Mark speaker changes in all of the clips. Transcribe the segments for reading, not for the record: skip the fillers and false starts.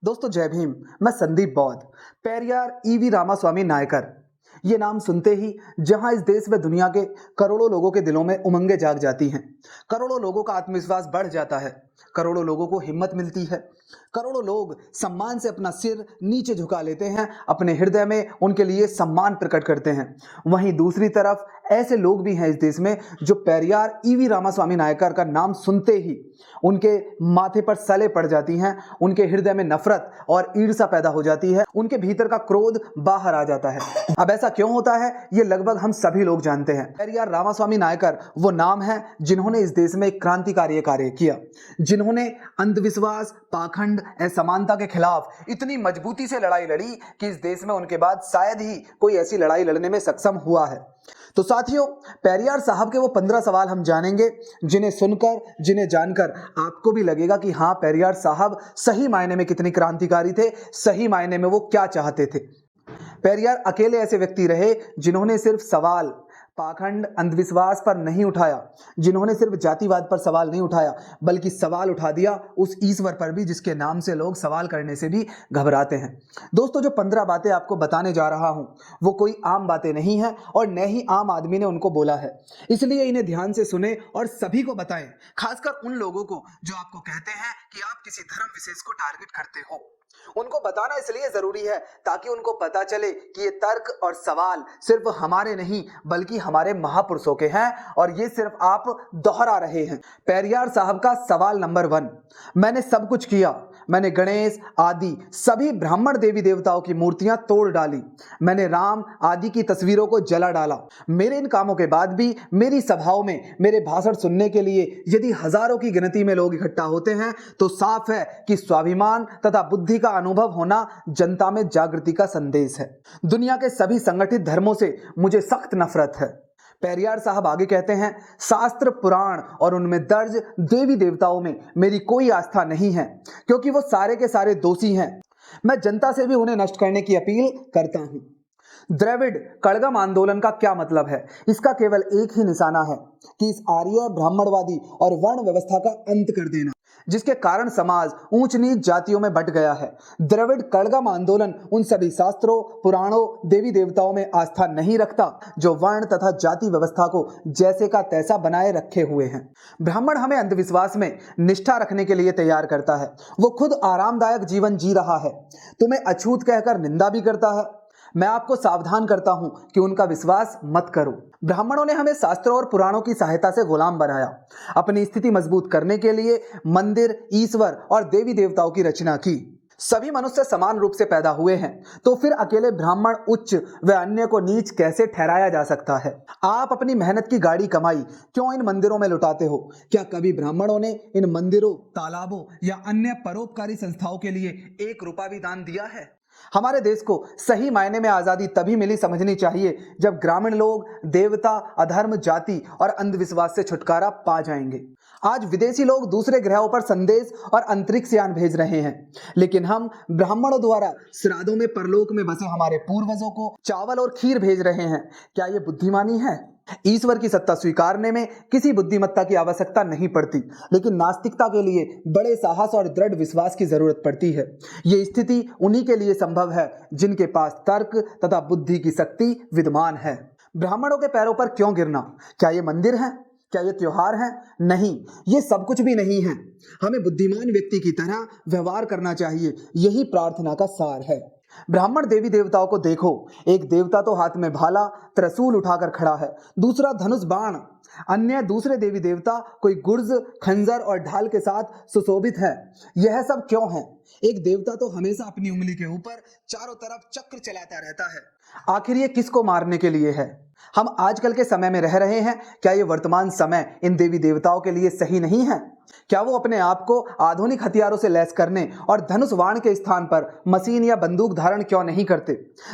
Speaker 1: दोस्तों जय भीम। मैं संदीप बौद्ध। पेरियार ईवी रामास्वामी नायकर, ये नाम सुनते ही जहां इस देश व दुनिया के करोड़ों लोगों के दिलों में उमंगें जाग जाती हैं, करोड़ों लोगों का आत्मविश्वास बढ़ जाता है, करोड़ों लोगों को हिम्मत मिलती है, करोड़ों लोग सम्मान से अपना सिर नीचे झुका लेते हैं, अपने हृदय में उनके लिए सम्मान प्रकट करते हैं। वहीं दूसरी तरफ ऐसे लोग भी हैं इस देश में जो पेरियार ईवी रामास्वामी नायकर का नाम सुनते ही उनके माथे पर सले पड़ जाती हैं, उनके हृदय में नफरत और ईर्ष्या पैदा हो जाती है, उनके भीतर का क्रोध बाहर आ जाता है। अब ऐसा क्यों होता है, ये लगभग हम सभी लोग जानते हैं। पेरियार रामास्वामी नायकर वो नाम है जिन्होंने इस देश में एक क्रांतिकारी कार्य किया, जिन्होंने अंधविश्वास, पाखंड, असमानता के खिलाफ इतनी मजबूती से लड़ाई लड़ी कि इस देश में उनके बाद शायद ही कोई ऐसी लड़ाई लड़ने में सक्षम हुआ है। तो साथियों, पेरियार साहब के वो 15 सवाल हम जानेंगे जिन्हें सुनकर, जिन्हें जानकर आपको भी लगेगा कि हाँ, पेरियार साहब सही मायने में कितनी क्रांतिकारी थे, सही मायने में वो क्या चाहते थे। पेरियार अकेले ऐसे व्यक्ति रहे जिन्होंने सिर्फ सवाल पाखंड, अंधविश्वास पर नहीं उठाया, जिन्होंने सिर्फ जातिवाद पर सवाल नहीं उठाया, बल्कि सवाल उठा दिया उस ईश्वर पर भी जिसके नाम से लोग सवाल करने से भी घबराते हैं। दोस्तों, जो 15 बातें आपको बताने जा रहा हूं वो कोई आम बातें नहीं है और न ही आम आदमी ने उनको बोला है, इसलिए इन्हें ध्यान से सुने और सभी को बताएं, खासकर उन लोगों को जो आपको कहते हैं कि आप किसी धर्म विशेष को टारगेट करते हो। उनको बताना इसलिए जरूरी है ताकि उनको पता चले कि ये तर्क और सवाल सिर्फ हमारे नहीं बल्कि हमारे महापुरुषों के हैं और ये सिर्फ आप दोहरा रहे हैं। पेरियार साहब का सवाल नंबर 1, मैंने सब कुछ किया, मैंने गणेश आदि सभी ब्राह्मण देवी देवताओं की मूर्तियां तोड़ डाली, मैंने राम आदि की तस्वीरों को जला डाला। मेरे इन कामों के बाद भी मेरी सभाओं में मेरे भाषण सुनने के लिए यदि हजारों की गिनती में लोग इकट्ठा होते हैं तो साफ है कि स्वाभिमान तथा बुद्धि का अनुभव होना जनता में जागृति का संदेश है। दुनिया के सभी संगठित धर्मों से मुझे सख्त नफरत है। पेरियार साहब आगे कहते हैं, शास्त्र पुराण और उनमें दर्ज देवी देवताओं में मेरी कोई आस्था नहीं है क्योंकि वो सारे के सारे दोषी हैं। मैं जनता से भी उन्हें नष्ट करने की अपील करता हूं। द्रविड़ कड़गम आंदोलन का क्या मतलब है? इसका केवल एक ही निशाना है कि इस आर्य ब्राह्मणवादी और वर्ण व्यवस्था का अंत कर देना, जिसके कारण समाज ऊंच नीच जातियों में बंट गया है। द्रविड़ कड़गम आंदोलन उन सभी शास्त्रों, पुराणों, देवी देवताओं में आस्था नहीं रखता जो वर्ण तथा जाति व्यवस्था को जैसे का तैसा बनाए रखे हुए हैं। ब्राह्मण हमें अंधविश्वास में निष्ठा रखने के लिए तैयार करता है। वो खुद आरामदायक जीवन जी रहा है, तुम्हें अछूत कहकर निंदा भी करता है। मैं आपको सावधान करता हूं कि उनका विश्वास मत करो। ब्राह्मणों ने हमें शास्त्रों और पुराणों की सहायता से गुलाम बनाया। अपनी स्थिति मजबूत करने के लिए मंदिर, ईश्वर और देवी देवताओं की रचना की। सभी मनुष्य समान रूप से पैदा हुए हैं, तो फिर अकेले ब्राह्मण उच्च व अन्य को नीच कैसे ठहराया जा सकता है? आप अपनी मेहनत की गाड़ी कमाई क्यों इन मंदिरों में लुटाते हो? क्या कभी ब्राह्मणों ने इन मंदिरों, तालाबों या अन्य परोपकारी संस्थाओं के लिए 1 रुपया भी दान दिया है? हमारे देश को सही मायने में आजादी तभी मिली समझनी चाहिए जब ग्रामीण लोग देवता, अधर्म, जाति और अंधविश्वास से छुटकारा पा जाएंगे। आज विदेशी लोग दूसरे ग्रहों पर संदेश और अंतरिक्ष यान भेज रहे हैं, लेकिन हम ब्राह्मणों द्वारा श्राद्धों में परलोक में बसे हमारे पूर्वजों को चावल और खीर भेज रहे हैं। क्या ये बुद्धिमानी है? ईश्वर की सत्ता स्वीकारने में किसी बुद्धिमत्ता की आवश्यकता नहीं पड़ती, लेकिन नास्तिकता के लिए बड़े साहस और दृढ़ विश्वास की जरूरत पड़ती है। ये स्थिति उन्हीं के लिए संभव है जिनके पास तर्क तथा बुद्धि की शक्ति विद्यमान है। ब्राह्मणों के पैरों पर क्यों गिरना? क्या ये मंदिर है? क्या ये त्योहार है? नहीं, ये सब कुछ भी नहीं है। हमें बुद्धिमान व्यक्ति की तरह व्यवहार करना चाहिए, यही प्रार्थना का सार है। ब्राह्मण देवी देवताओं को देखो, एक देवता तो हाथ में भाला त्रिशूल उठाकर खड़ा है, दूसरा धनुष बाण, अन्य दूसरे देवी देवता कोई गुर्ज, खंजर और ढाल के साथ सुशोभित है। यह सब क्यों है? एक देवता तो हमेशा अपनी उंगली के ऊपर चारों तरफ चक्र चलाता रहता है। आखिर ये किसको मारने के लिए है? हम आजकल के समय में रह रहे हैं। क्या ये वर्तमान समय इन देवी देवताओं के लिए सही नहीं है? क्या वो अपने आप को आधुनिक हथियारों से लैस करने और धनुष बाण के स्थान पर मशीन या बंदूक धारण क्यों नहीं करते?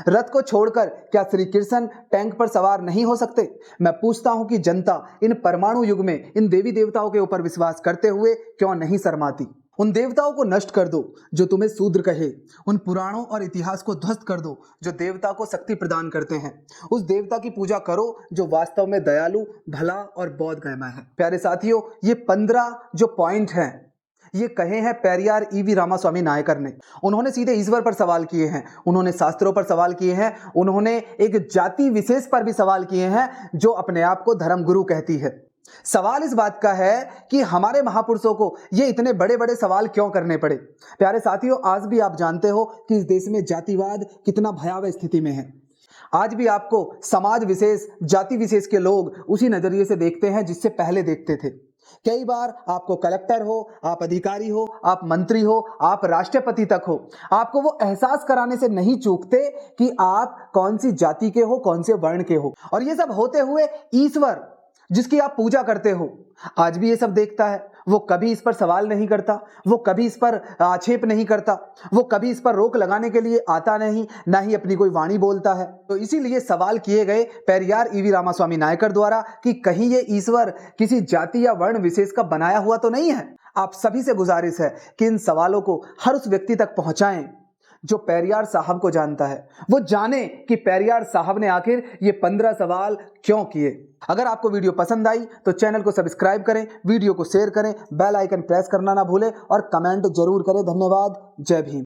Speaker 1: रथ को छोड़कर क्या श्री कृष्ण टैंक पर सवार नहीं हो सकते? मैं पूछता हूं कि जनता इन परमाणु युग में इन देवी देवताओं के ऊपर विश्वास करते हुए क्यों नहीं शर्माती? उन देवताओं को नष्ट कर दो जो तुम्हें शूद्र कहे, उन पुराणों और इतिहास को ध्वस्त कर दो जो देवता को शक्ति प्रदान करते हैं। उस देवता की पूजा करो जो वास्तव में दयालु, भला और बोधगम्य है। प्यारे साथियों, ये 15 जो पॉइंट हैं, ये कहे हैं पेरियार ईवी रामास्वामी नायकर ने। उन्होंने सीधे ईश्वर पर सवाल किए हैं, उन्होंने शास्त्रों पर सवाल किए हैं, उन्होंने एक जाति विशेष पर भी सवाल किए हैं जो अपने आप को धर्मगुरु कहती है। सवाल इस बात का है कि हमारे महापुरुषों को ये इतने बड़े बड़े सवाल क्यों करने पड़े। प्यारे साथियों, आज भी आप जानते हो कि इस देश में जातिवाद कितना भयावह स्थिति में है। आज भी आपको समाज विशेष, जाति विशेष के लोग उसी नजरिए से देखते हैं जिससे पहले देखते थे। कई बार आपको कलेक्टर हो, आप अधिकारी हो, आप मंत्री हो, आप राष्ट्रपति तक हो, आपको वो एहसास कराने से नहीं चूकते कि आप कौन सी जाति के हो, कौन से वर्ण के हो। और ये सब होते हुए ईश्वर जिसकी आप पूजा करते हो आज भी ये सब देखता है। वो कभी इस पर सवाल नहीं करता, वो कभी इस पर आक्षेप नहीं करता, वो कभी इस पर रोक लगाने के लिए आता नहीं, ना ही अपनी कोई वाणी बोलता है। तो इसीलिए सवाल किए गए पेरियार ईवी रामास्वामी नायकर द्वारा कि कहीं ये ईश्वर किसी जाति या वर्ण विशेष का बनाया हुआ तो नहीं है। आप सभी से गुजारिश है कि इन सवालों को हर उस व्यक्ति तक पहुंचाएं जो पेरियार साहब को जानता है, वो जाने कि पेरियार साहब ने आखिर ये 15 सवाल क्यों किए। अगर आपको वीडियो पसंद आई तो चैनल को सब्सक्राइब करें, वीडियो को शेयर करें, बेल आइकन प्रेस करना ना भूलें और कमेंट जरूर करें। धन्यवाद। जय भीम।